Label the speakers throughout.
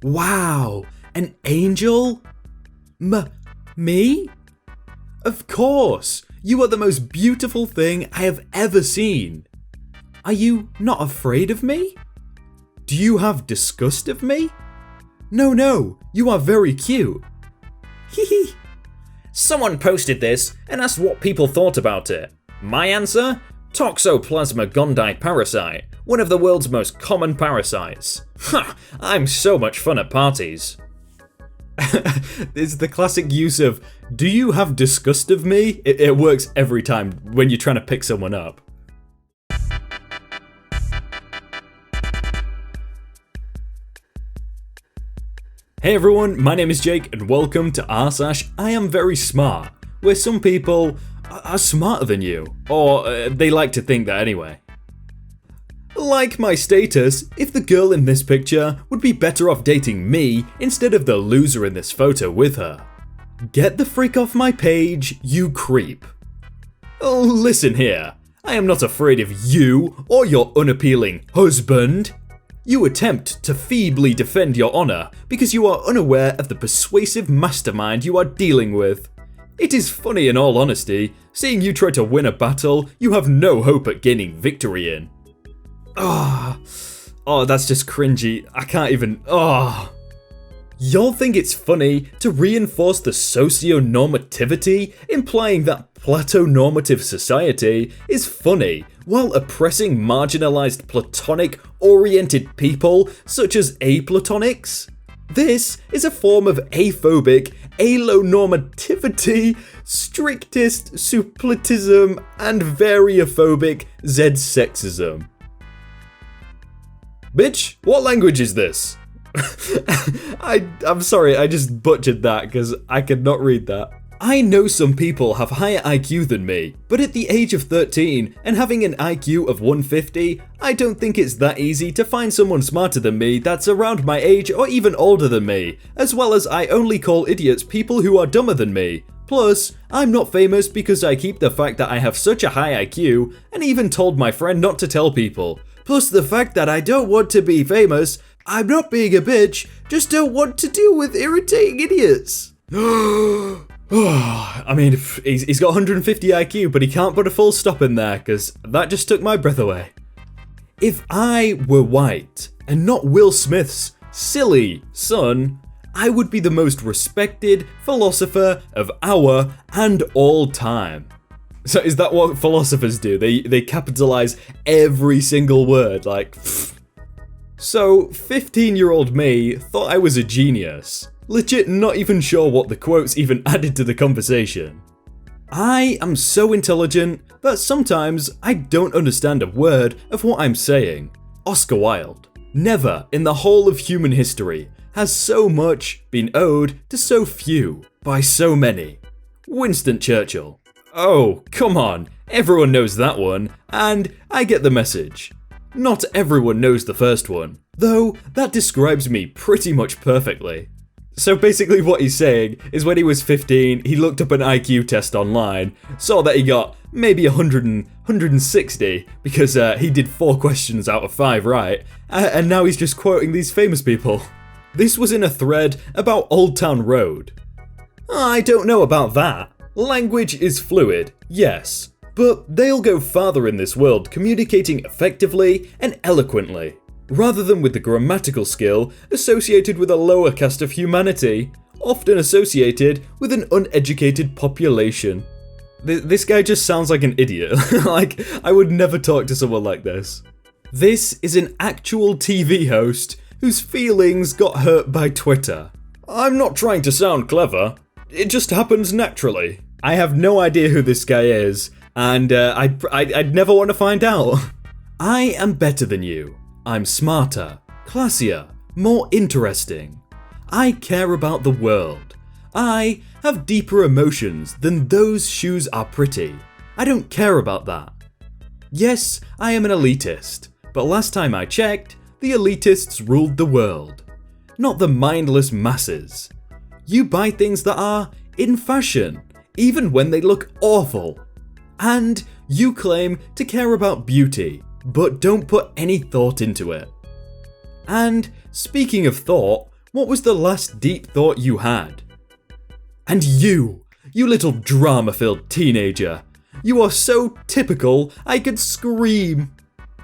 Speaker 1: Wow, an angel? Me? Of course, you are the most beautiful thing I have ever seen. Are you not afraid of me? Do you have disgust of me? No, you are very cute. Hehe.
Speaker 2: Someone posted this and asked what people thought about it. My answer? Toxoplasma gondii parasite, one of the world's most common parasites. Ha! I'm so much fun at parties.
Speaker 1: It's the classic use of, do you have disgust of me? It works every time when you're trying to pick someone up. Hey everyone, my name is Jake and welcome to r/iamverysmart, where some people are smarter than you, or they like to think that anyway. Like my status, if the girl in this picture would be better off dating me instead of the loser in this photo with her. Get the freak off my page, you creep. Oh, listen here, I am not afraid of you or your unappealing husband. You attempt to feebly defend your honor because you are unaware of the persuasive mastermind you are dealing with. It is funny in all honesty, seeing you try to win a battle you have no hope at gaining victory in. Oh, that's just cringy. I can't even. Y'all think it's funny to reinforce the socio-normativity, implying that platonormative society is funny while oppressing marginalized platonic-oriented people such as aplatonics? This is a form of aphobic alonormativity, strictist suppletism, and variophobic Z-sexism. Bitch, what language is this? I'm sorry, I just butchered that because I could not read that. I know some people have higher IQ than me, but at the age of 13 and having an IQ of 150, I don't think it's that easy to find someone smarter than me that's around my age or even older than me, as well as I only call idiots people who are dumber than me. Plus, I'm not famous because I keep the fact that I have such a high IQ and even told my friend not to tell people. Plus the fact that I don't want to be famous, I'm not being a bitch, just don't want to deal with irritating idiots. I mean, he's got 150 IQ, but he can't put a full stop in there, because that just took my breath away. If I were white, and not Will Smith's silly son, I would be the most respected philosopher of our and all time. So is that what philosophers do? They capitalize every single word, like pfft. So 15-year-old me thought I was a genius. Legit not even sure what the quotes even added to the conversation. I am so intelligent that sometimes I don't understand a word of what I'm saying. Oscar Wilde. Never in the whole of human history has so much been owed to so few by so many. Winston Churchill. Oh, come on, everyone knows that one, and I get the message. Not everyone knows the first one, though that describes me pretty much perfectly. So basically what he's saying is when he was 15, he looked up an IQ test online, saw that he got maybe 160 because he did 4 questions out of 5 right, and now he's just quoting these famous people. This was in a thread about Old Town Road. I don't know about that. Language is fluid, yes, but they'll go farther in this world communicating effectively and eloquently, rather than with the grammatical skill associated with a lower caste of humanity, often associated with an uneducated population. This guy just sounds like an idiot. Like, I would never talk to someone like this. This is an actual TV host whose feelings got hurt by Twitter. I'm not trying to sound clever. It just happens naturally. I have no idea who this guy is, and I'd never want to find out. I am better than you. I'm smarter, classier, more interesting. I care about the world. I have deeper emotions than those shoes are pretty. I don't care about that. Yes, I am an elitist, but last time I checked, the elitists ruled the world, not the mindless masses. You buy things that are in fashion, even when they look awful. And you claim to care about beauty, but don't put any thought into it. And speaking of thought, What was the last deep thought you had? And you little drama-filled teenager, you are so typical I could scream.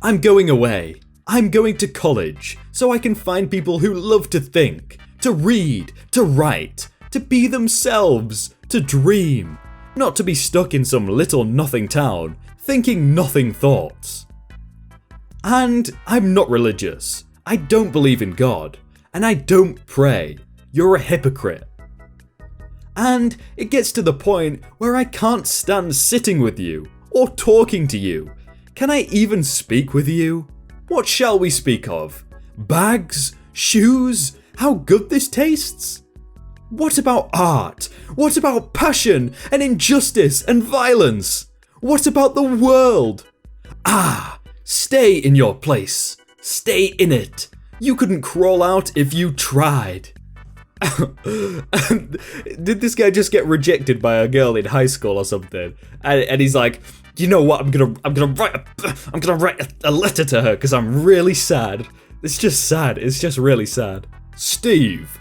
Speaker 1: I'm going away. I'm going to college so I can find people who love to think, to read, to write, to be themselves, to dream, not to be stuck in some little nothing town, thinking nothing thoughts. And I'm not religious. I don't believe in God, and I don't pray. You're a hypocrite. And it gets to the point where I can't stand sitting with you or talking to you. Can I even speak with you? What shall we speak of? Bags? Shoes? How good this tastes? What about art? What about passion and injustice and violence? What about the world? Ah, stay in your place. Stay in it. You couldn't crawl out if you tried. Did this guy just get rejected by a girl in high school or something? And he's like, you know what? I'm gonna write a letter to her because I'm really sad. It's just sad. It's just really sad. Steve,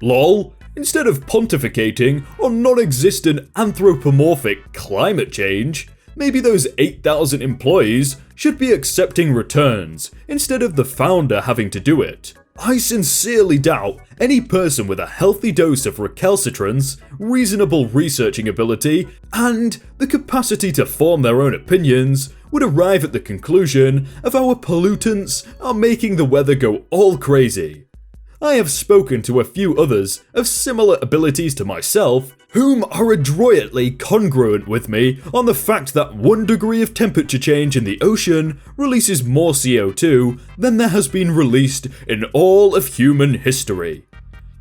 Speaker 1: lol. Instead of pontificating on non-existent anthropomorphic climate change, maybe those 8,000 employees should be accepting returns instead of the founder having to do it. I sincerely doubt any person with a healthy dose of recalcitrance, reasonable researching ability, and the capacity to form their own opinions would arrive at the conclusion of our pollutants are making the weather go all crazy. I have spoken to a few others of similar abilities to myself, whom are adroitly congruent with me on the fact that 1 degree of temperature change in the ocean releases more CO2 than there has been released in all of human history.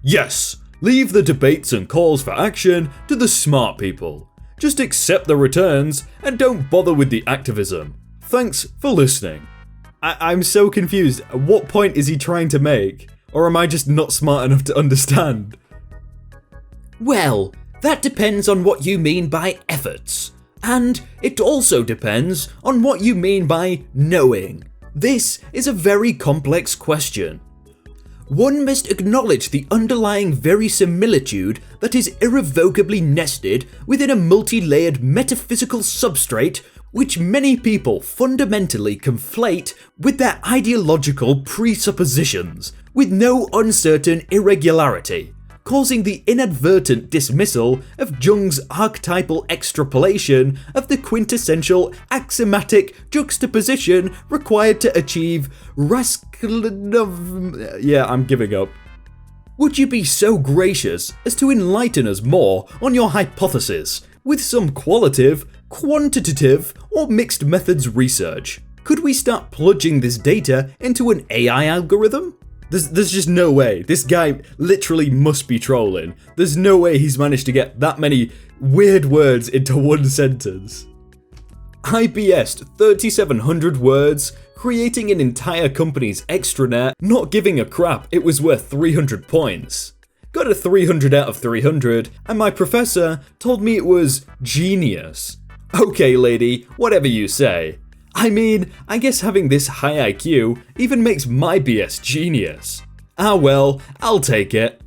Speaker 1: Yes, leave the debates and calls for action to the smart people. Just accept the returns and don't bother with the activism. Thanks for listening. I'm so confused. What point is he trying to make? Or am I just not smart enough to understand?
Speaker 2: Well, that depends on what you mean by efforts. And it also depends on what you mean by knowing. This is a very complex question. One must acknowledge the underlying verisimilitude that is irrevocably nested within a multi-layered metaphysical substrate which many people fundamentally conflate with their ideological presuppositions, with no uncertain irregularity, causing the inadvertent dismissal of Jung's archetypal extrapolation of the quintessential axiomatic juxtaposition required to achieve
Speaker 1: Yeah, I'm giving up.
Speaker 2: Would you be so gracious as to enlighten us more on your hypothesis, with some qualitative, quantitative, or mixed methods research? Could we start plunging this data into an AI algorithm?
Speaker 1: There's just no way. This guy literally must be trolling. There's no way he's managed to get that many weird words into one sentence. I BS'd 3,700 words, creating an entire company's extranet, not giving a crap it was worth 300 points. Got a 300 out of 300, and my professor told me it was genius. Okay, lady, whatever you say. I mean, I guess having this high IQ even makes my BS genius. Ah well, I'll take it.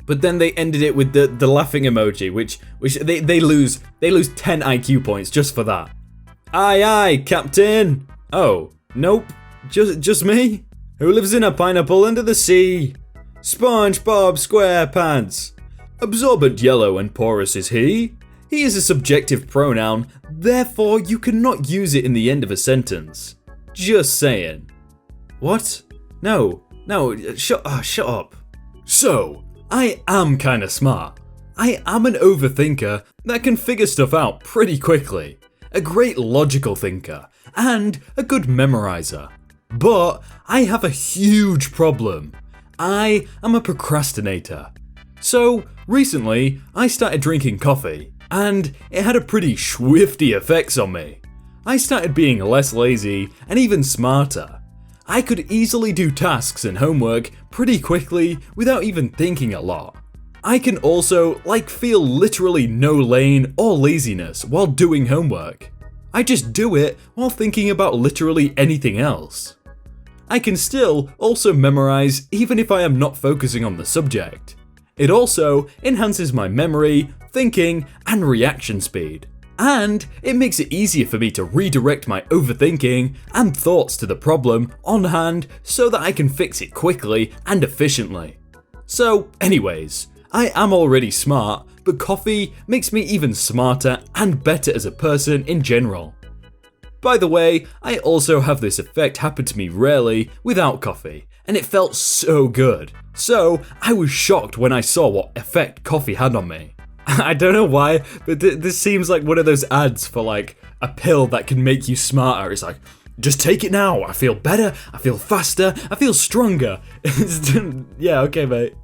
Speaker 1: But then they ended it with the laughing emoji, which they lose 10 IQ points just for that. Aye aye, Captain. Oh, nope, just me? Who lives in a pineapple under the sea? SpongeBob SquarePants. Absorbent yellow and porous is he. He is a subjective pronoun, therefore you cannot use it in the end of a sentence. Just saying. What? No, shut up. So, I am kinda smart. I am an overthinker that can figure stuff out pretty quickly. A great logical thinker, and a good memorizer. But I have a huge problem. I am a procrastinator. So, recently, I started drinking coffee. And it had a pretty swifty effects on me. I started being less lazy and even smarter. I could easily do tasks and homework pretty quickly without even thinking a lot. I can also feel literally no lane or laziness while doing homework. I just do it while thinking about literally anything else. I can still also memorize even if I am not focusing on the subject. It also enhances my memory, thinking, and reaction speed. And it makes it easier for me to redirect my overthinking and thoughts to the problem on hand so that I can fix it quickly and efficiently. So anyways, I am already smart, but coffee makes me even smarter and better as a person in general. By the way, I also have this effect happen to me rarely without coffee, and it felt so good. So I was shocked when I saw what effect coffee had on me. I don't know why, but this seems like one of those ads for like a pill that can make you smarter. It's like, just take it now, I feel better, I feel faster, I feel stronger. Yeah, okay mate.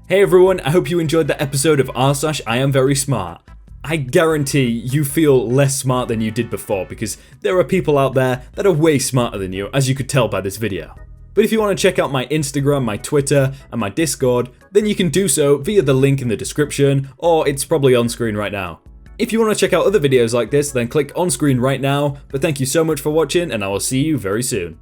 Speaker 1: Hey everyone, I hope you enjoyed that episode of r/iamverysmart. I guarantee you feel less smart than you did before because there are people out there that are way smarter than you, as you could tell by this video. But if you want to check out my Instagram, my Twitter, and my Discord, then you can do so via the link in the description, or it's probably on screen right now. If you want to check out other videos like this, then click on screen right now, but thank you so much for watching, and I will see you very soon.